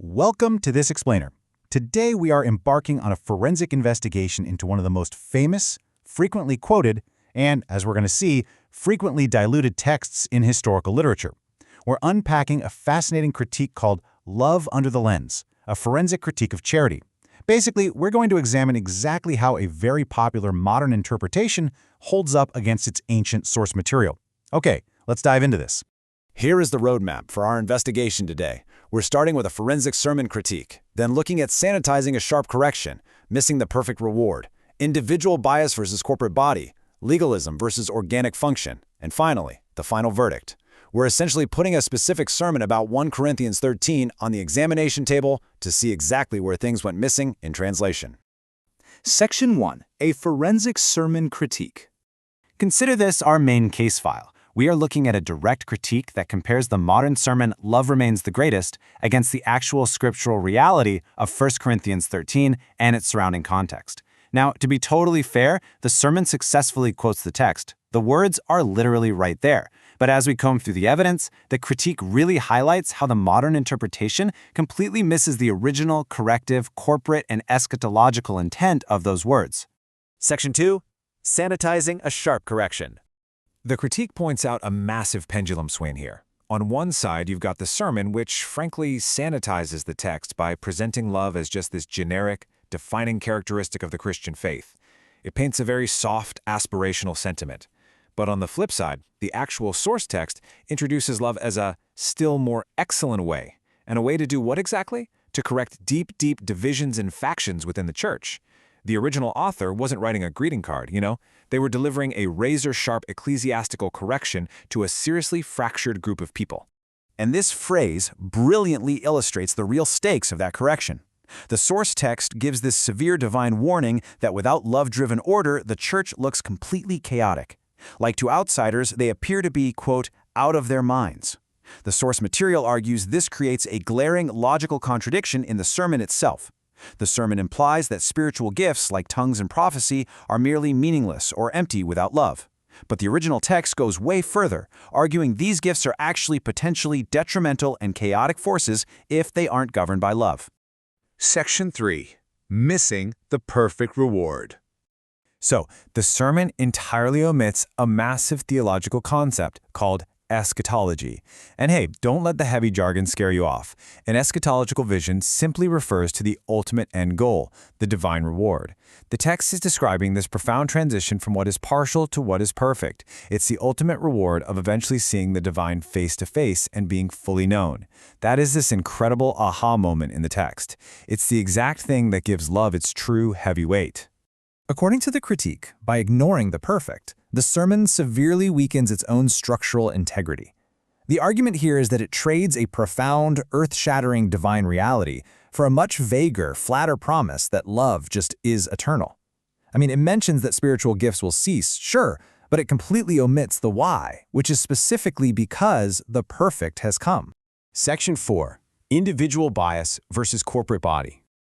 Welcome to This Explainer. Today we are embarking on a forensic investigation into one of the most famous, frequently quoted, and, as we're going to see, frequently diluted texts in historical literature. We're unpacking a fascinating critique called Love Under the Lens, a forensic critique of charity. Basically, we're going to examine exactly how a very popular modern interpretation holds up against its ancient source material. Okay, let's dive into this. Here is the roadmap for our investigation today. We're starting with a forensic sermon critique, then looking at sanitizing a sharp correction, missing the perfect reward, individual bias versus corporate body, legalism versus organic function, and finally, the final verdict. We're essentially putting a specific sermon about 1 Corinthians 13 on the examination table to see exactly where things went missing in translation. Section 1. A forensic sermon critique. Consider this our main case file. We are looking at a direct critique that compares the modern sermon Love Remains the Greatest against the actual scriptural reality of 1 Corinthians 13 and its surrounding context. Now, to be totally fair, the sermon successfully quotes the text. The words are literally right there. But as we comb through the evidence, the critique really highlights how the modern interpretation completely misses the original, corrective, corporate, and eschatological intent of those words. Section 2. Sanitizing a sharp correction. The critique points out a massive pendulum swing here. On one side, you've got the sermon, which frankly sanitizes the text by presenting love as just this generic, defining characteristic of the Christian faith. It paints a very soft, aspirational sentiment. But on the flip side, the actual source text introduces love as a still more excellent way. And a way to do what exactly? To correct deep divisions and factions within the church. The original author wasn't writing a greeting card, They were delivering a razor-sharp ecclesiastical correction to a seriously fractured group of people. And this phrase brilliantly illustrates the real stakes of that correction. The source text gives this severe divine warning that without love-driven order, the church looks completely chaotic. Like to outsiders, they appear to be, quote, out of their minds. The source material argues this creates a glaring logical contradiction in the sermon itself. The sermon implies that spiritual gifts like tongues and prophecy are merely meaningless or empty without love. But the original text goes way further, arguing these gifts are actually potentially detrimental and chaotic forces if they aren't governed by love. Section 3. Missing the perfect reward. So, the sermon entirely omits a massive theological concept called eschatology. And hey, don't let the heavy jargon scare you off. An eschatological vision simply refers to the ultimate end goal, the divine reward. The text is describing this profound transition from what is partial to what is perfect. It's the ultimate reward of eventually seeing the divine face to face and being fully known. That is this incredible aha moment in the text. It's the exact thing that gives love its true heavy weight. According to the critique, by ignoring the perfect, the sermon severely weakens its own structural integrity. The argument here is that it trades a profound, earth-shattering divine reality for a much vaguer, flatter promise that love just is eternal. It mentions that spiritual gifts will cease, sure, but it completely omits the why, which is specifically because the perfect has come. Section 4. Individual bias versus corporate body.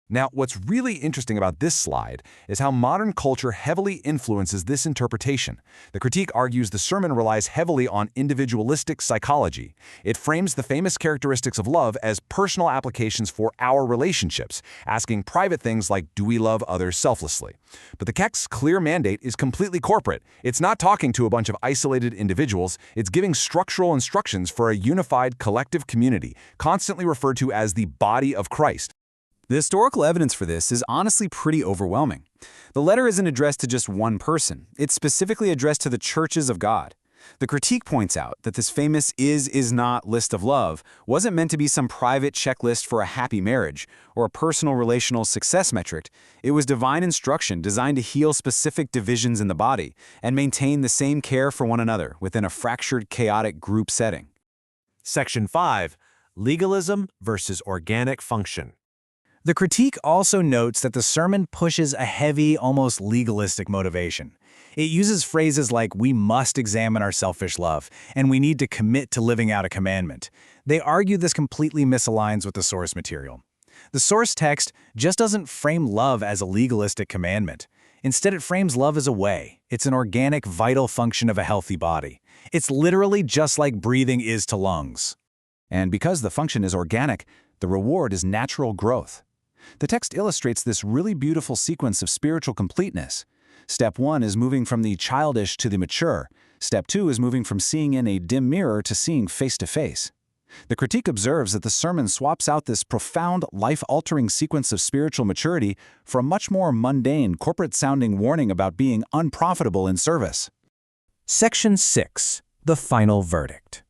Now, what's really interesting about this slide is how modern culture heavily influences this interpretation. The critique argues the sermon relies heavily on individualistic psychology. It frames the famous characteristics of love as personal applications for our relationships, asking private things like, do we love others selflessly? But the text's clear mandate is completely corporate. It's not talking to a bunch of isolated individuals. It's giving structural instructions for a unified collective community, constantly referred to as the body of Christ. The historical evidence for this is honestly pretty overwhelming. The letter isn't addressed to just one person. It's specifically addressed to the churches of God. The critique points out that this famous is-not list of love wasn't meant to be some private checklist for a happy marriage or a personal relational success metric. It was divine instruction designed to heal specific divisions in the body and maintain the same care for one another within a fractured, chaotic group setting. Section 5. Legalism versus organic function. The critique also notes that the sermon pushes a heavy, almost legalistic motivation. It uses phrases like, we must examine our selfish love, and we need to commit to living out a commandment. They argue this completely misaligns with the source material. The source text just doesn't frame love as a legalistic commandment. Instead, it frames love as a way. It's an organic, vital function of a healthy body. It's literally just like breathing is to lungs. And because the function is organic, The reward is natural growth. The text illustrates this really beautiful sequence of spiritual completeness. Step 1 is moving from the childish to the mature. Step 2 is moving from seeing in a dim mirror to seeing face to face. The critique observes that the sermon swaps out this profound, life-altering sequence of spiritual maturity for a much more mundane, corporate-sounding warning about being unprofitable in service. Section 6. The final verdict.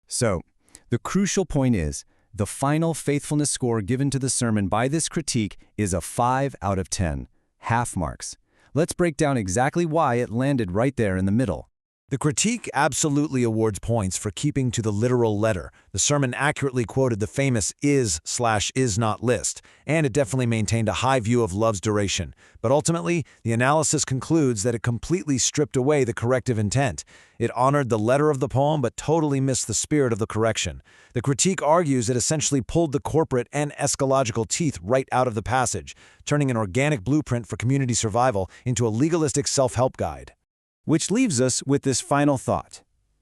So, the crucial point is, the final faithfulness score given to the sermon by this critique is a 5 out of 10, half marks. Let's break down exactly why it landed right there in the middle. The critique absolutely awards points for keeping to the literal letter. The sermon accurately quoted the famous is/is not list, and it definitely maintained a high view of love's duration. But ultimately, the analysis concludes that it completely stripped away the corrective intent. It honored the letter of the poem but totally missed the spirit of the correction. The critique argues it essentially pulled the corporate and eschatological teeth right out of the passage, turning an organic blueprint for community survival into a legalistic self-help guide. Which leaves us with this final thought.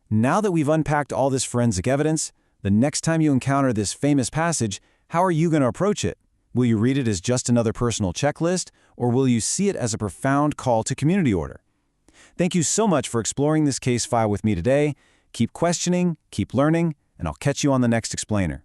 Now that we've unpacked all this forensic evidence, the next time you encounter this famous passage, how are you going to approach it? Will you read it as just another personal checklist, or will you see it as a profound call to community order? Thank you so much for exploring this case file with me today. Keep questioning, keep learning, and I'll catch you on the next explainer.